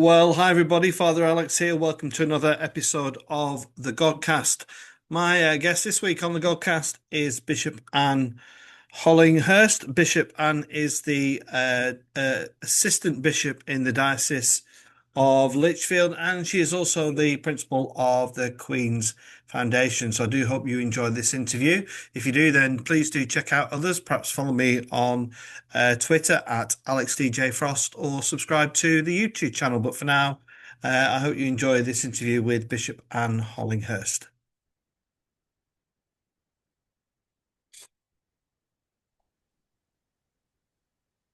Well, hi everybody, Father Alex here. Welcome to another episode of the Godcast. My guest this week on the Godcast is Bishop Anne Hollinghurst. Bishop Anne is the assistant bishop in the Diocese of Lichfield, and she is also the principal of the Queen's Foundation. So I do hope you enjoyed this interview. If you do, then please do check out others. Perhaps follow me on Twitter at AlexDJFrost or subscribe to the YouTube channel. But for now, I hope you enjoy this interview with Bishop Anne Hollinghurst.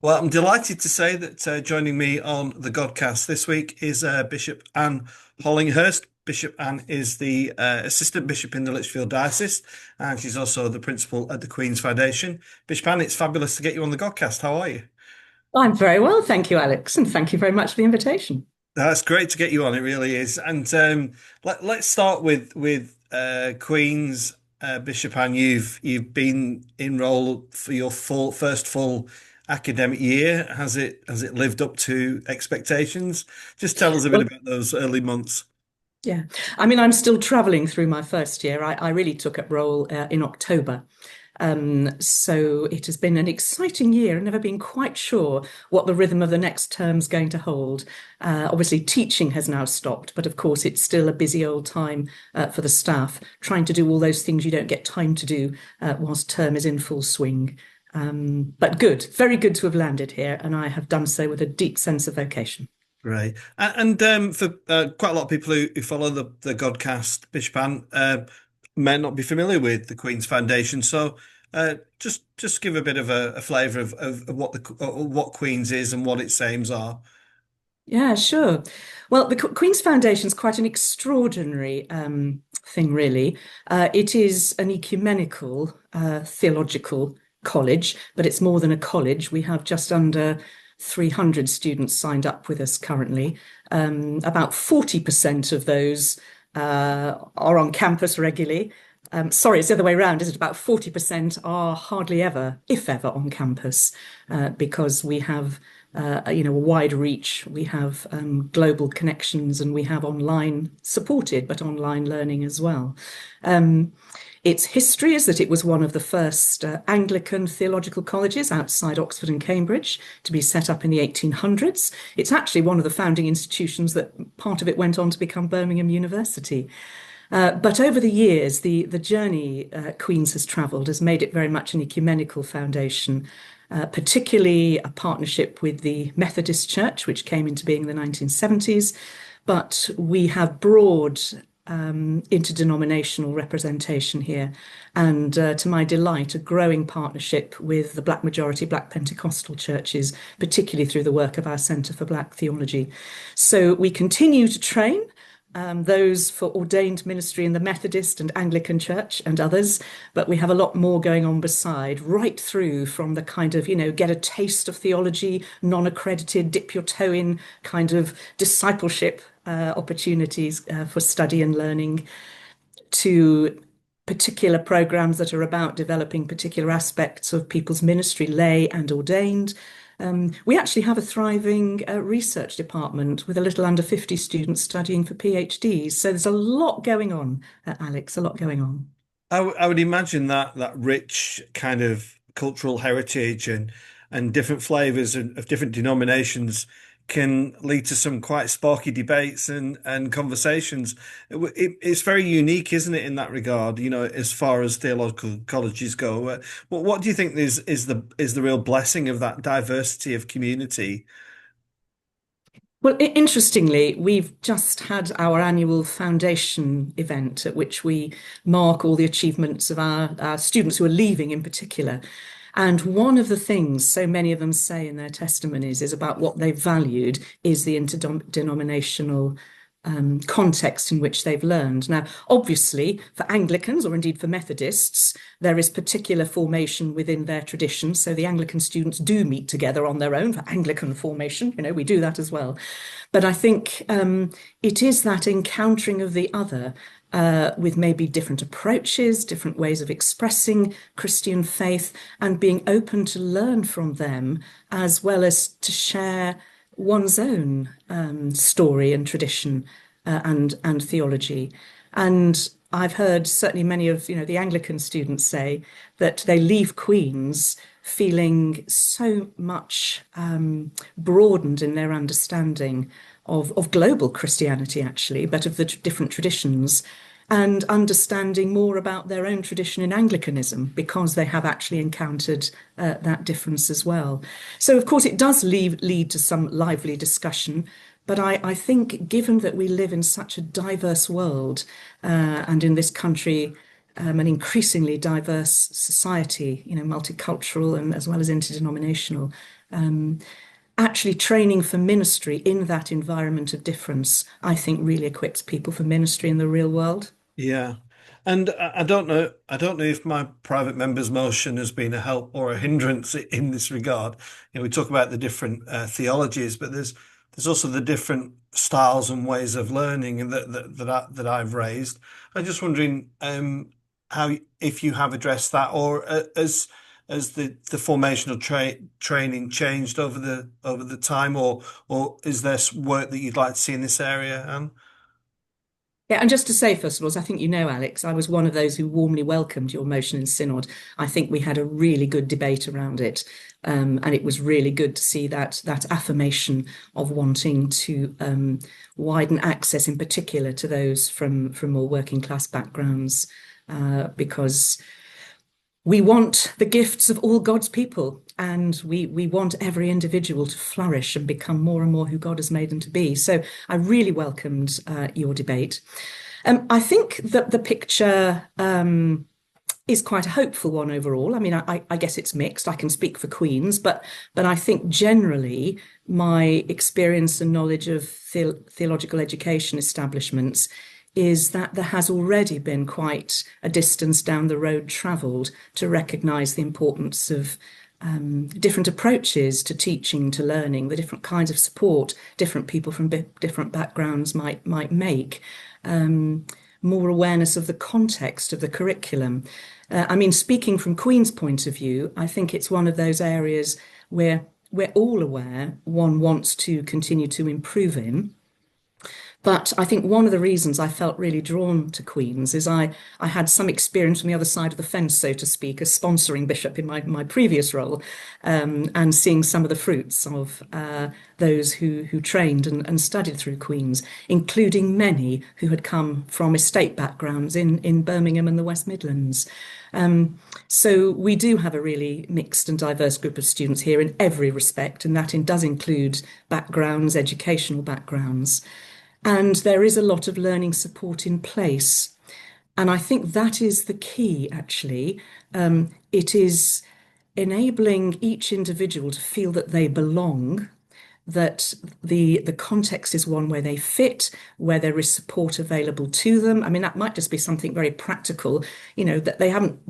Well, I'm delighted to say that joining me on the Godcast this week is Bishop Anne Hollinghurst. Bishop Anne is the assistant bishop in the Lichfield Diocese, and she's also the principal at the Queen's Foundation. Bishop Anne, it's fabulous to get you on the Godcast. How are you? I'm very well, thank you, Alex, and thank you very much for the invitation. That's great to get you on. It really is. And let's start with Queen's Bishop Anne. You've been enrolled for your first full academic year. Has it lived up to expectations? Just tell us a bit Well, about those early months. yeah, I mean, I'm still travelling through my first year. I really took up role in October. So it has been an exciting year. I've never been quite sure what the rhythm of the next term's going to hold. Obviously, teaching has now stopped, but of course, it's still a busy old time for the staff, trying to do all those things you don't get time to do whilst term is in full swing. But good, very good to have landed here, and I have done so with a deep sense of vocation. Right. And for quite a lot of people who follow the Godcast, Bishop Anne may not be familiar with the Queen's Foundation. So just give a bit of a flavour of what Queen's is and what its aims are. Yeah, sure. Well, the Queen's Foundation is quite an extraordinary thing, really. It is an ecumenical theological college, but it's more than a college. We have just under 300 students signed up with us currently. About 40% of those are on campus regularly. Sorry, it's the other way around, is it? About 40% are hardly ever, if ever, on campus, because we have a wide reach. We have global connections, and we have online supported, but online learning as well. Its history is that it was one of the first Anglican theological colleges outside Oxford and Cambridge to be set up in the 1800s. It's actually one of the founding institutions that part of it went on to become Birmingham University. But over the years, the journey Queen's has travelled has made it very much an ecumenical foundation, particularly a partnership with the Methodist Church, which came into being in the 1970s. But we have broad interdenominational representation here, and to my delight, a growing partnership with the Black majority Black Pentecostal churches, particularly through the work of our Centre for Black Theology. So we continue to train those for ordained ministry in the Methodist and Anglican Church and others, but we have a lot more going on beside, right through from the kind of, get a taste of theology, non-accredited, dip your toe in kind of discipleship opportunities for study and learning, to particular programs that are about developing particular aspects of people's ministry, lay and ordained. We actually have a thriving research department with a little under 50 students studying for PhDs. So there's a lot going on, Alex, a lot going on. I would imagine that rich kind of cultural heritage and different flavors of different denominations can lead to some quite sparky debates and conversations. It's very unique, isn't it, in that regard, as far as theological colleges go. What do you think is the real blessing of that diversity of community? Well, interestingly, we've just had our annual foundation event at which we mark all the achievements of our students who are leaving in particular. And one of the things so many of them say in their testimonies is about what they valued is the interdenominational context in which they've learned. Now, obviously, for Anglicans or indeed for Methodists, there is particular formation within their tradition. So the Anglican students do meet together on their own for Anglican formation. We do that as well. But I think it is that encountering of the other with maybe different approaches, different ways of expressing Christian faith, and being open to learn from them, as well as to share one's own story and tradition and theology. And I've heard certainly many of the Anglican students say that they leave Queen's feeling so much broadened in their understanding of global Christianity, actually, but of the different traditions, and understanding more about their own tradition in Anglicanism because they have actually encountered that difference as well. So, of course, it does lead to some lively discussion. But I think, given that we live in such a diverse world and in this country, an increasingly diverse society, multicultural and as well as interdenominational, actually training for ministry in that environment of difference, I think really equips people for ministry in the real world. Yeah. And I don't know if my private member's motion has been a help or a hindrance in this regard. We talk about the different theologies, but there's also the different styles and ways of learning and that I've raised. I'm just wondering how if you have addressed that, or as the formational training changed over the time, or is there work that you'd like to see in this area, Anne? Yeah, and just to say, first of all, as I think you know, Alex, I was one of those who warmly welcomed your motion in Synod. I think we had a really good debate around it, and it was really good to see that affirmation of wanting to widen access, in particular, to those from more working class backgrounds, because we want the gifts of all God's people, and we want every individual to flourish and become more and more who God has made them to be. So I really welcomed your debate. I think that the picture is quite a hopeful one overall. I mean, I guess it's mixed. I can speak for Queen's, but I think generally my experience and knowledge of theological education establishments is that there has already been quite a distance down the road travelled to recognise the importance of different approaches to teaching, to learning, the different kinds of support different people from different backgrounds might make, more awareness of the context of the curriculum. I mean, speaking from Queen's point of view, I think it's one of those areas where we're all aware one wants to continue to improve in. But I think one of the reasons I felt really drawn to Queen's is I had some experience from the other side of the fence, so to speak, as sponsoring bishop in my previous role, and seeing some of the fruits of those who trained and studied through Queen's, including many who had come from estate backgrounds in Birmingham and the West Midlands. So we do have a really mixed and diverse group of students here in every respect, and that does include backgrounds, educational backgrounds. And there is a lot of learning support in place. And I think that is the key, actually. It is enabling each individual to feel that they belong, that the context is one where they fit, where there is support available to them. I mean, that might just be something very practical, that they haven't,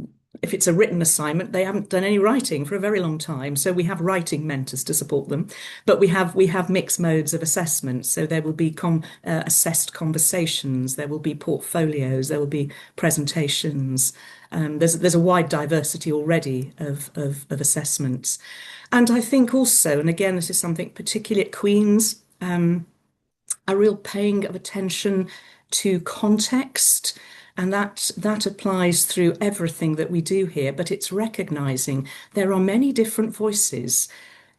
if it's a written assignment, they haven't done any writing for a very long time. So we have writing mentors to support them, but we have mixed modes of assessment. So there will be assessed conversations, there will be portfolios, there will be presentations. There's a wide diversity already of assessments. And I think also, and again, this is something particularly at Queen's, a real paying of attention to context. And that applies through everything that we do here, but it's recognizing there are many different voices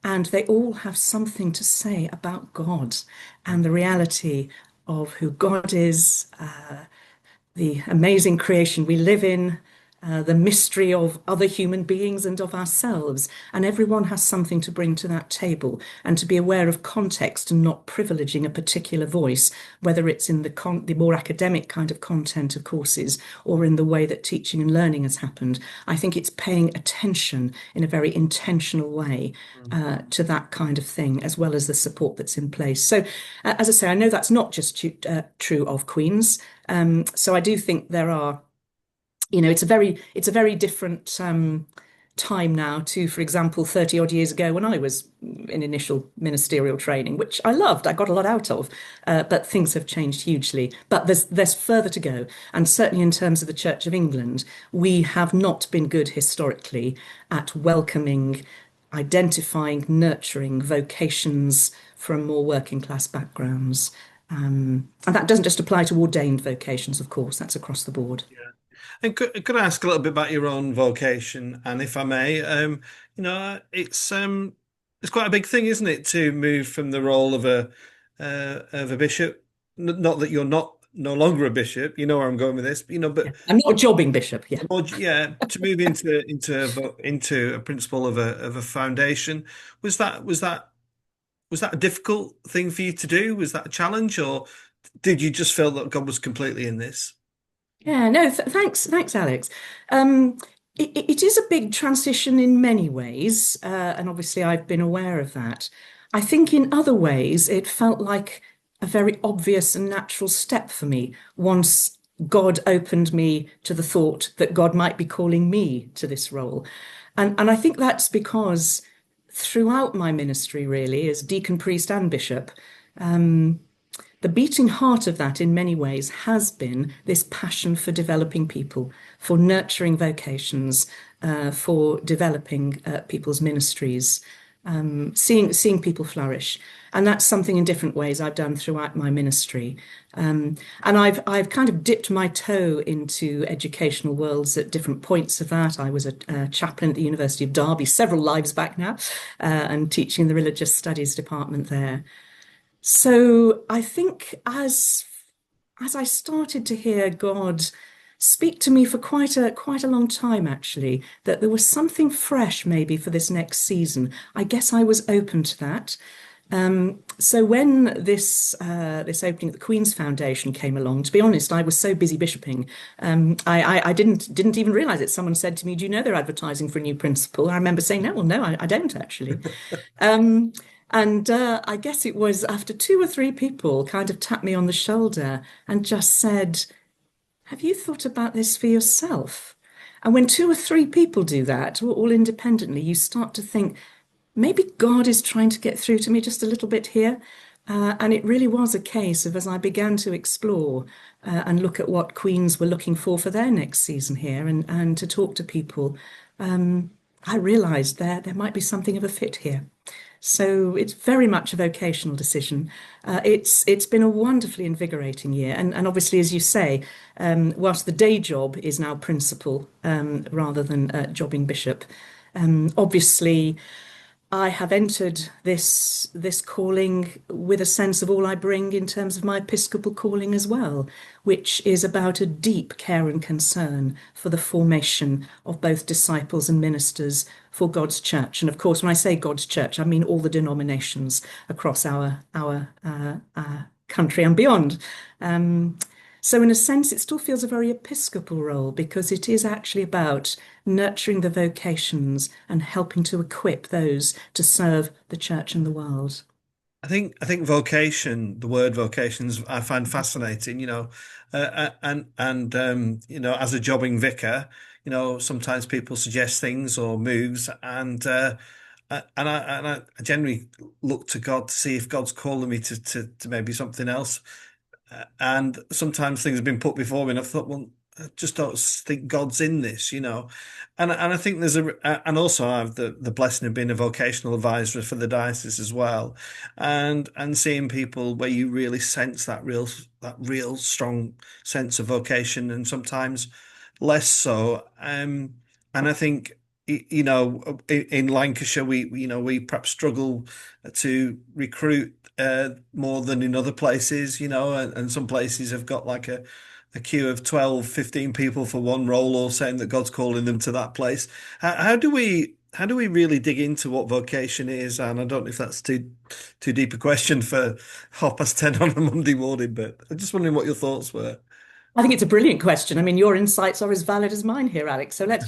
and they all have something to say about God and the reality of who God is, the amazing creation we live in, the mystery of other human beings and of ourselves. And everyone has something to bring to that table, and to be aware of context and not privileging a particular voice, whether it's in the more academic kind of content of courses or in the way that teaching and learning has happened. I think it's paying attention in a very intentional way to that kind of thing, as well as the support that's in place. So, as I say, I know that's not just true of Queen's. So I do think there are, it's a very different time now to, for example, 30 odd years ago when I was in initial ministerial training, which I loved. I got a lot out of, but things have changed hugely. But there's further to go. And certainly in terms of the Church of England, we have not been good historically at welcoming, identifying, nurturing vocations from more working class backgrounds. And that doesn't just apply to ordained vocations, of course, that's across the board. And could I ask a little bit about your own vocation? And if I may, it's quite a big thing, isn't it, to move from the role of a bishop? Not that you're no longer a bishop, you know where I'm going with this, but Yeah. I'm not a jobbing bishop, yeah. yeah, to move into a principal of a foundation, was that a difficult thing for you to do? Was that a challenge, or did you just feel that God was completely in this? Yeah, no, thanks, Alex. Um, it is a big transition in many ways, and obviously I've been aware of that. I think in other ways it felt like a very obvious and natural step for me once God opened me to the thought that God might be calling me to this role. And I think that's because throughout my ministry, really, as deacon, priest, and bishop, the beating heart of that in many ways has been this passion for developing people, for nurturing vocations, for developing people's ministries, seeing people flourish. And that's something in different ways I've done throughout my ministry. And I've kind of dipped my toe into educational worlds at different points of that. I was a chaplain at the University of Derby several lives back now, and teaching in the religious studies department there. So I think as I started to hear God speak to me for quite a long time, actually, that there was something fresh maybe for this next season, I guess I was open to that. So when this opening at the Queen's Foundation came along, to be honest, I was so busy bishoping, I didn't even realise it. Someone said to me, "Do you know they're advertising for a new principal?" I remember saying, "No, well, no, I don't actually." Um, and I guess it was after two or three people kind of tapped me on the shoulder and just said, "Have you thought about this for yourself?" And when two or three people do that, all independently, you start to think, maybe God is trying to get through to me just a little bit here. And it really was a case of, as I began to explore and look at what Queens were looking for their next season here, and to talk to people, I realised there might be something of a fit here. So it's very much a vocational decision. It's been a wonderfully invigorating year, and obviously, as you say, whilst the day job is now principal rather than jobbing bishop, obviously. I have entered this calling with a sense of all I bring in terms of my episcopal calling as well, which is about a deep care and concern for the formation of both disciples and ministers for God's church. And of course, when I say God's church, I mean all the denominations across our country and beyond. So in a sense, it still feels a very episcopal role because it is actually about nurturing the vocations and helping to equip those to serve the church and the world. I think vocation, the word vocations, I find fascinating. As a jobbing vicar, sometimes people suggest things or moves, and I generally look to God to see if God's calling me to maybe something else. And sometimes things have been put before me, and I've thought, well, I just don't think God's in this. And I think and also I have the blessing of being a vocational advisor for the diocese as well, and seeing people where you really sense that real strong sense of vocation, and sometimes less so. And I think in Lancashire we perhaps struggle to recruit more than in other places, and some places have got like a queue of 12, 15 people for one role, all saying that God's calling them to that place. How do we really dig into what vocation is? And I don't know if that's too deep a question for 10:30 on a Monday morning, but I'm just wondering what your thoughts were. I think it's a brilliant question. I mean, your insights are as valid as mine here, Alex. So let's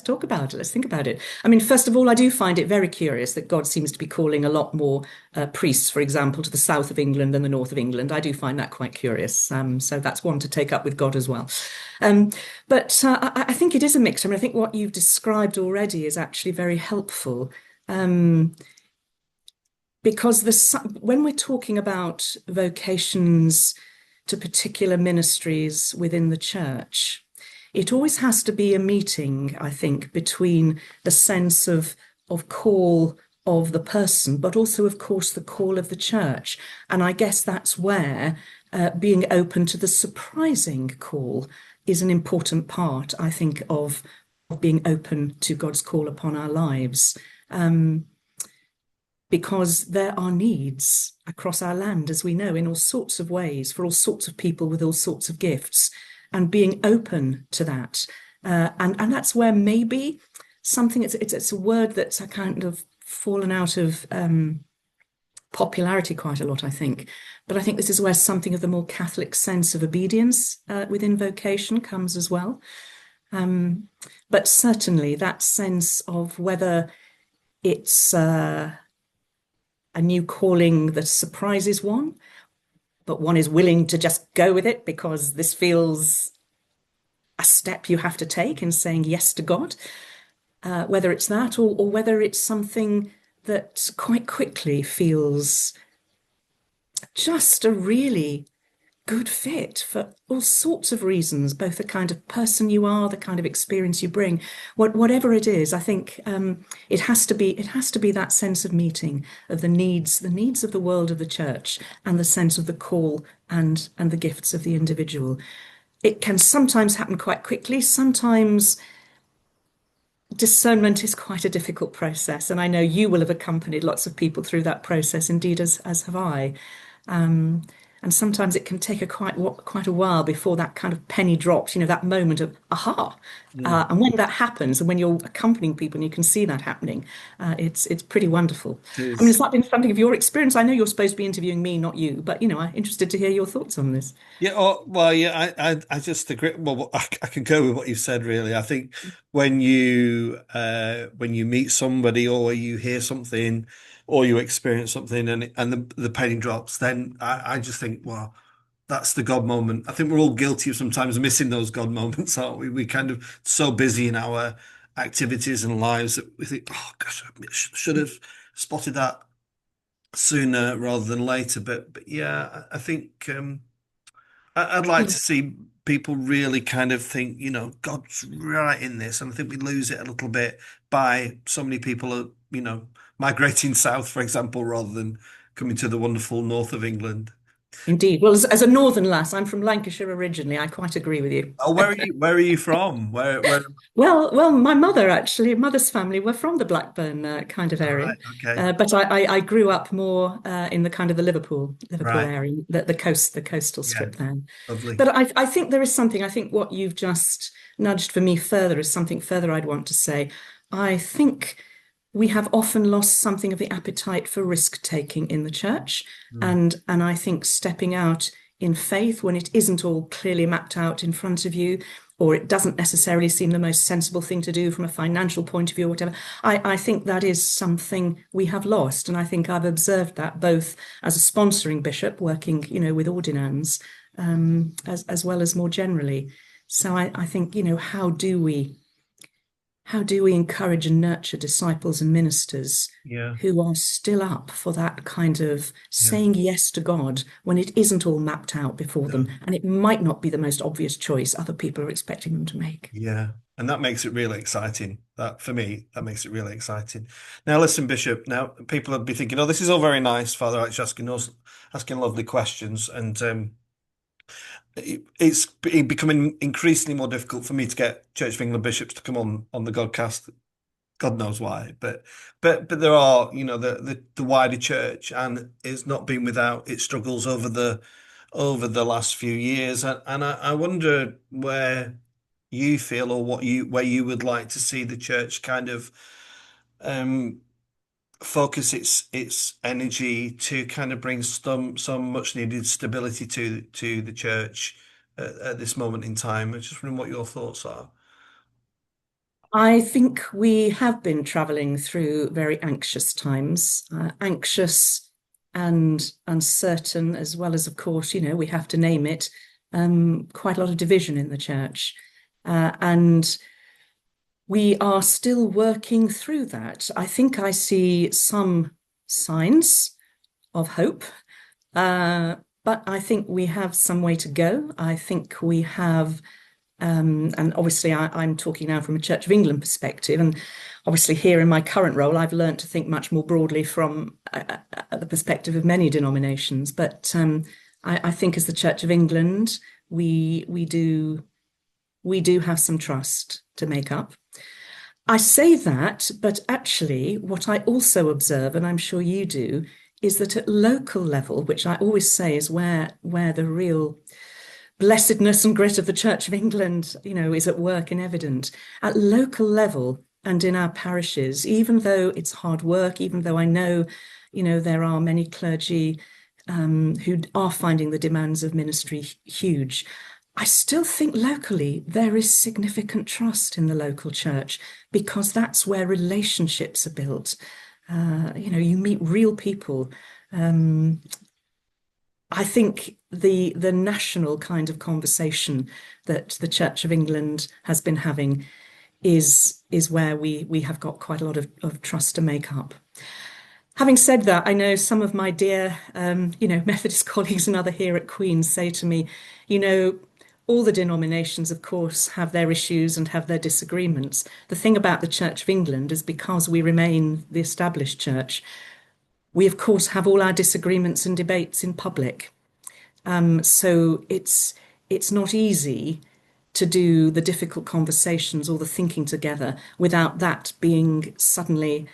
talk about it. Let's think about it. I mean, first of all, I do find it very curious that God seems to be calling a lot more priests, for example, to the south of England than the north of England. I do find that quite curious. So that's one to take up with God as well. Um, but I think it is a mixture. I mean, I think what you've described already is actually very helpful. Um, because when we're talking about vocations to particular ministries within the church, it always has to be a meeting, I think, between the sense of of call of the person, but also, of course, the call of the church. And I guess that's where being open to the surprising call is an important part, I think, of being open to God's call upon our lives. Because there are needs across our land, as we know, in all sorts of ways, for all sorts of people with all sorts of gifts, and being open to that. And that's where maybe something, it's a word that's a kind of fallen out of popularity quite a lot, I think. But I think this is where something of the more Catholic sense of obedience within vocation comes as well. But certainly that sense of whether it's a new calling that surprises one, but one is willing to just go with it because this feels a step you have to take in saying yes to God, whether it's that or whether it's something that quite quickly feels just a really good fit for all sorts of reasons, both the kind of person you are, the kind of experience you bring, whatever it is. I think it has to be that sense of meeting of the needs of the world of the church, and the sense of the call and the gifts of the individual. It can sometimes happen quite quickly. Sometimes discernment is quite a difficult process, and I know you will have accompanied lots of people through that process, indeed, as have I. And sometimes it can take quite a while before that kind of penny drops, that moment of aha. And when that happens, and when you're accompanying people and you can see that happening, it's pretty wonderful. It I mean, is. it's not been something of your experience. I know you're supposed to be interviewing me, not you, but I'm interested to hear your thoughts on this. Yeah, oh, well, yeah, I just agree. Well, I can go with what you said, really. I think when you meet somebody, or you hear something, or you experience something, and the penny drops, then I just think, well, that's the God moment. I think we're all guilty of sometimes missing those God moments, aren't we? We kind of so busy in our activities and lives that we think, oh gosh, I should have spotted that sooner rather than later. But yeah, I think. I'd like Yeah. to see people really kind of think, God's right in this. And I think we lose it a little bit by so many people are, migrating south, for example, rather than coming to the wonderful north of England. Indeed. Well, as a northern lass, I'm from Lancashire originally. I quite agree with you. Oh, where are you from? Where? Well, my mother's family were from the Blackburn kind of All area, right. Okay. but I grew up more in the kind of the Liverpool Right. area, the coastal Yeah. strip there. Lovely. But I think there is something. I think what you've just nudged for me further is something further I'd want to say. I think we have often lost something of the appetite for risk taking in the church, Mm. and I think stepping out in faith when it isn't all clearly mapped out in front of you, or it doesn't necessarily seem the most sensible thing to do from a financial point of view or whatever. I think that is something we have lost. And I think I've observed that both as a sponsoring bishop working, with ordinands, as well as more generally. So I think, how do we encourage and nurture disciples and ministers Yeah. who are still up for that kind of Yeah. saying yes to God when it isn't all mapped out before them, No. and it might not be the most obvious choice other people are expecting them to make? Yeah. And that makes it really exciting. That for me, that makes it really exciting. Now, listen, Bishop. Now, people will be thinking, "Oh, this is all very nice, Father Alex asking lovely questions," and it's becoming increasingly more difficult for me to get Church of England bishops to come on the Godcast. God knows why, but there are, the wider church, and it's not been without its struggles over the last few years, and I wonder where you feel, or where you would like to see the church kind of um, focus its energy to kind of bring some much needed stability to the church at this moment in time. I just wondering what your thoughts are. I think we have been traveling through very anxious times, anxious and uncertain, as well as, of course, we have to name it, quite a lot of division in the church. And we are still working through that. I think I see some signs of hope, but I think we have some way to go. I think we have and obviously I'm talking now from a Church of England perspective, and obviously here in my current role, I've learned to think much more broadly from the perspective of many denominations. But I think as the Church of England, we do have some trust to make up. I say that, but actually, what I also observe, and I'm sure you do, is that at local level, which I always say is where the real blessedness and grit of the Church of England, is at work and evident. At local level and in our parishes, even though it's hard work, even though I know, there are many clergy who are finding the demands of ministry huge, I still think locally there is significant trust in the local church because that's where relationships are built. You meet real people. I think the national kind of conversation that the Church of England has been having is where we have got quite a lot of trust to make up. Having said that, I know some of my dear, Methodist colleagues and other here at Queen's say to me, all the denominations, of course, have their issues and have their disagreements. The thing about the Church of England is because we remain the established church, we, of course, have all our disagreements and debates in public. So it's not easy to do the difficult conversations or the thinking together without that being suddenly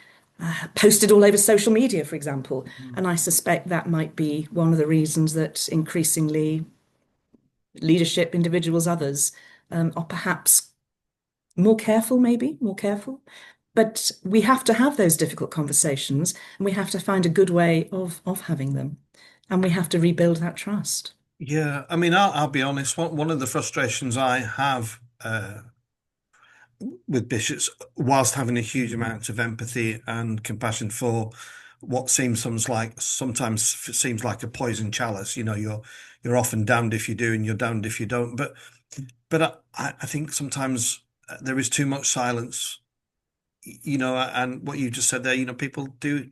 posted all over social media, for example. And I suspect that might be one of the reasons that increasingly leadership, individuals, others are perhaps more careful, But we have to have those difficult conversations and we have to find a good way of having them. And we have to rebuild that trust. Yeah, I mean, I'll be honest. One of the frustrations I have with bishops, whilst having a huge amount of empathy and compassion for what sometimes seems like a poison chalice. You're often damned if you do, and you're damned if you don't. But I think sometimes there is too much silence. And what you just said there. People do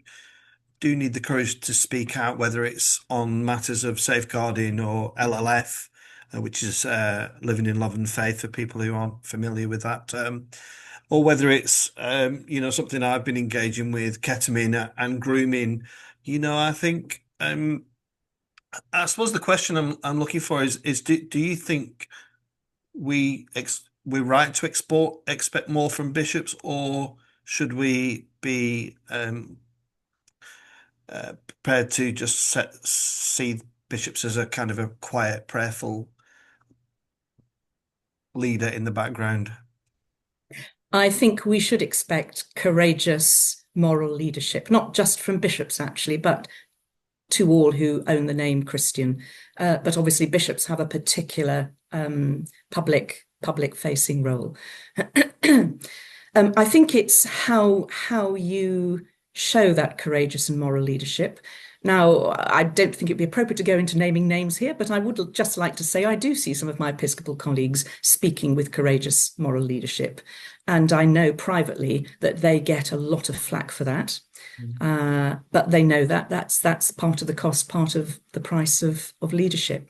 need the courage to speak out, whether it's on matters of safeguarding or LLF, which is living in love and faith for people who aren't familiar with that term, or whether it's something I've been engaging with, ketamine and grooming. I think I suppose the question I'm looking for is do you think we're right to expect more from bishops, or should we be prepared to just see bishops as a kind of a quiet, prayerful leader in the background? I think we should expect courageous moral leadership, not just from bishops, actually, but to all who own the name Christian. But obviously, bishops have a particular public-facing role. I think it's how you show that courageous and moral leadership. Now, I don't think it'd be appropriate to go into naming names here, but I would just like to say I do see some of my Episcopal colleagues speaking with courageous moral leadership. And I know privately that they get a lot of flack for that. But they know that that's part of the cost, part of the price of leadership.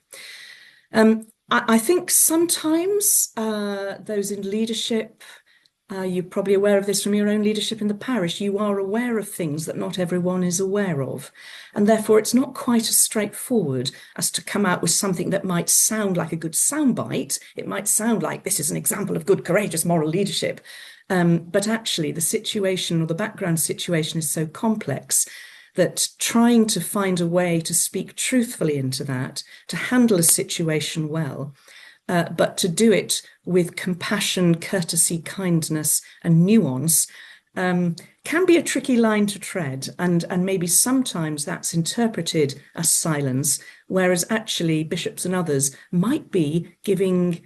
I think sometimes those in leadership, you're probably aware of this from your own leadership in the parish. You are aware of things that not everyone is aware of. And therefore, it's not quite as straightforward as to come out with something that might sound like a good soundbite. It might sound like this is an example of good, courageous moral leadership. But actually, the situation or the background situation is so complex that trying to find a way to speak truthfully into that, to handle a situation well, but to do it with compassion, courtesy, kindness, and nuance, can be a tricky line to tread. And maybe sometimes that's interpreted as silence, whereas actually bishops and others might be giving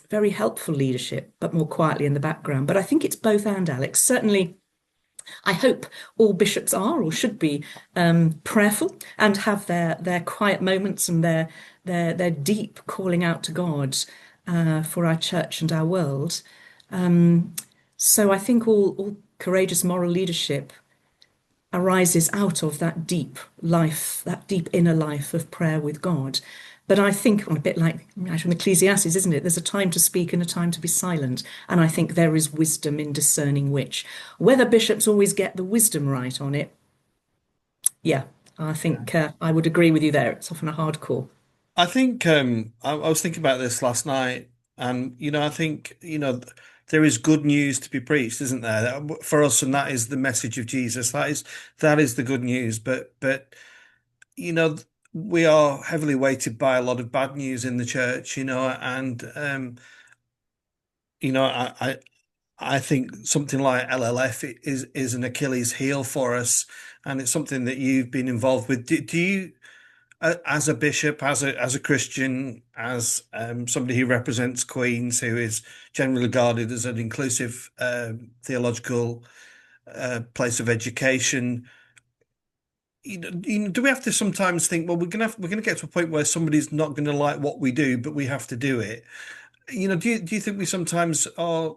very helpful leadership, but more quietly in the background. But I think it's both and, Alex. Certainly, I hope all bishops are or should be prayerful and have their quiet moments and their deep calling out to God for our church and our world. So I think all courageous moral leadership arises out of that deep life, that deep inner life of prayer with God. But I think, well, a bit like right from Ecclesiastes, isn't it? There's a time to speak and a time to be silent. And I think there is wisdom in discerning which. Whether bishops always get the wisdom right on it, yeah, I think I would agree with you there. It's often a hard call. I think I was thinking about this last night, and I think there is good news to be preached, isn't there? For us, and that is the message of Jesus. That is the good news. But you know, we are heavily weighted by a lot of bad news in the church, and I think something like LLF is an Achilles heel for us, and it's something that you've been involved with. Do you? As a bishop, as a Christian, as somebody who represents Queens, who is generally regarded as an inclusive theological place of education, do we have to sometimes think, well, we're gonna get to a point where somebody's not going to like what we do, but we have to do it? Do you think we sometimes are?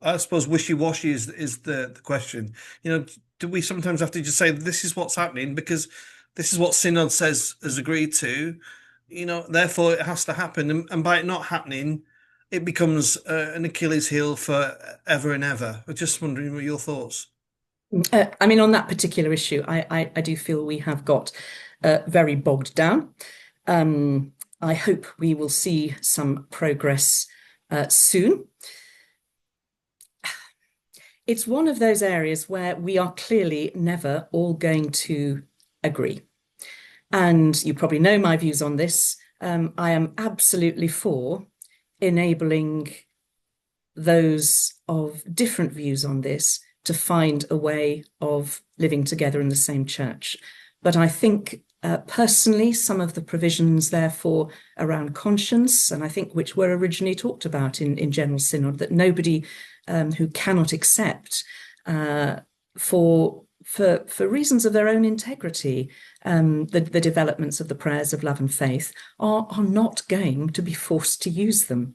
I suppose wishy-washy is the question. Do we sometimes have to just say this is what's happening because this is what Synod says has agreed to, therefore it has to happen, and by it not happening, it becomes an Achilles heel for ever and ever. I'm just wondering what your thoughts. I mean, on that particular issue, I do feel we have got very bogged down. I hope we will see some progress soon. It's one of those areas where we are clearly never all going to agree. And you probably know my views on this. I am absolutely for enabling those of different views on this to find a way of living together in the same church. But I think personally, some of the provisions, therefore, around conscience, and I think which were originally talked about in General Synod, that nobody who cannot accept for reasons of their own integrity, the developments of the prayers of love and faith are not going to be forced to use them.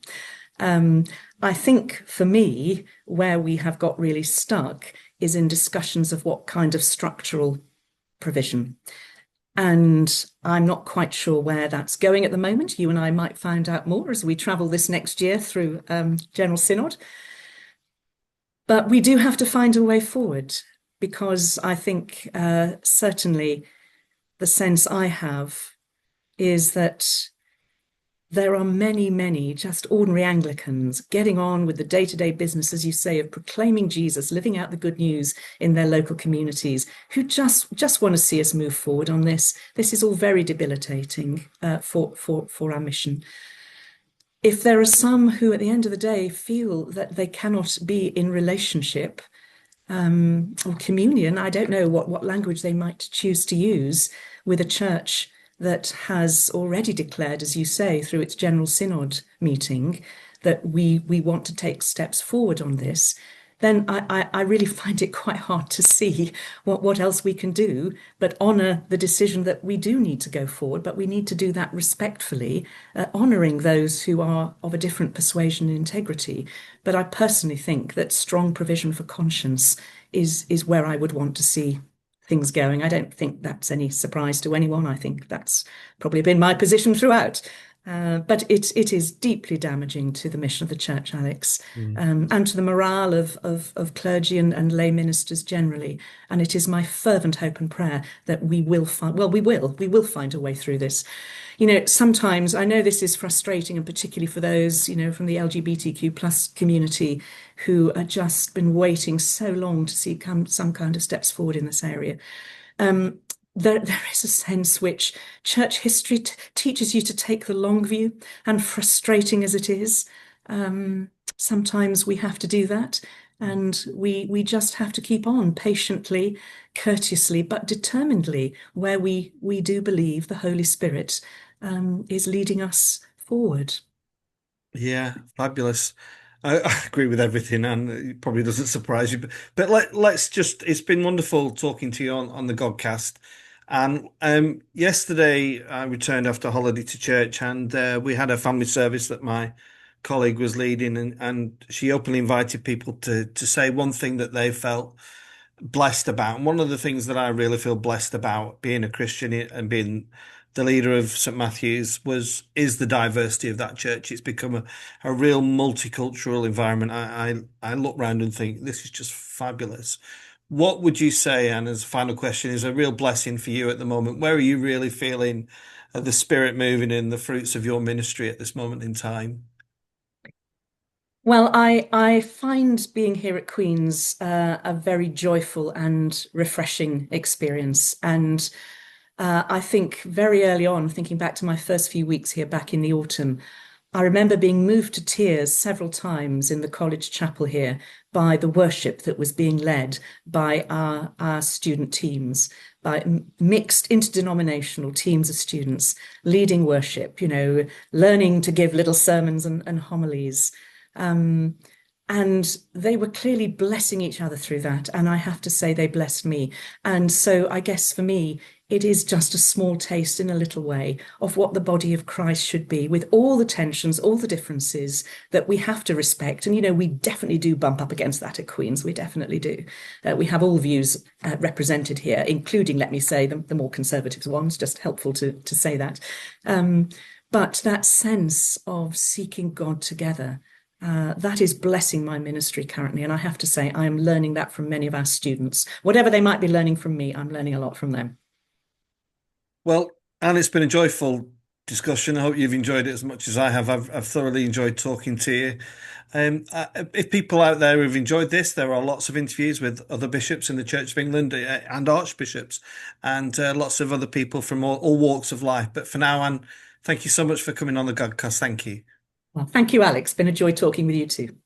I think for me, where we have got really stuck is in discussions of what kind of structural provision. And I'm not quite sure where that's going at the moment. You and I might find out more as we travel this next year through General Synod. But we do have to find a way forward, because I think certainly the sense I have is that there are many, many just ordinary Anglicans getting on with the day-to-day business, as you say, of proclaiming Jesus, living out the good news in their local communities, who just want to see us move forward on this. This is all very debilitating for our mission. If there are some who, at the end of the day, feel that they cannot be in relationship or communion, I don't know what language they might choose to use, with a church that has already declared, as you say, through its General Synod meeting, that we want to take steps forward on this, then I really find it quite hard to see what else we can do but honour the decision that we do need to go forward, but we need to do that respectfully, honouring those who are of a different persuasion and integrity. But I personally think that strong provision for conscience is where I would want to see things going. I don't think that's any surprise to anyone. I think that's probably been my position throughout. But it is deeply damaging to the mission of the church, Alex, and to the morale of clergy and lay ministers generally. And it is my fervent hope and prayer that we will find, well, we will find a way through this. Sometimes I know this is frustrating, and particularly for those, from the LGBTQ plus community who have just been waiting so long to see some kind of steps forward in this area. There is a sense which church history teaches you to take the long view, and frustrating as it is, sometimes we have to do that, and we just have to keep on patiently, courteously, but determinedly, where we do believe the Holy Spirit is leading us forward. Yeah, fabulous. I agree with everything, and it probably doesn't surprise you. But let's just—it's been wonderful talking to you on the Godcast. And yesterday I returned after holiday to church, and we had a family service that my colleague was leading, and she openly invited people to say one thing that they felt blessed about. And one of the things that I really feel blessed about being a Christian and being the leader of St Matthew's is the diversity of that church. It's become a real multicultural environment. I look around and think this is just fabulous. What would you say, and as a final question, is a real blessing for you at the moment? Where are you really feeling the Spirit moving in the fruits of your ministry at this moment in time? Well, I find being here at Queen's a very joyful and refreshing experience. And I think very early on, thinking back to my first few weeks here back in the autumn, I remember being moved to tears several times in the college chapel here by the worship that was being led by our student teams, by mixed interdenominational teams of students leading worship, learning to give little sermons and homilies. Um, and they were clearly blessing each other through that. And I have to say, they blessed me. And so I guess for me, it is just a small taste in a little way of what the body of Christ should be, with all the tensions, all the differences that we have to respect. And, we definitely do bump up against that at Queen's. We definitely do. We have all views represented here, including, let me say, the more conservative ones, just helpful to say that. But that sense of seeking God together. That is blessing my ministry currently. And I have to say, I am learning that from many of our students. Whatever they might be learning from me, I'm learning a lot from them. Well, and it's been a joyful discussion. I hope you've enjoyed it as much as I have. I've thoroughly enjoyed talking to you. If people out there have enjoyed this, there are lots of interviews with other bishops in the Church of England and archbishops, and lots of other people from all walks of life. But for now, Anne, thank you so much for coming on the Godcast. Thank you. Well, thank you, Alex. Been a joy talking with you too.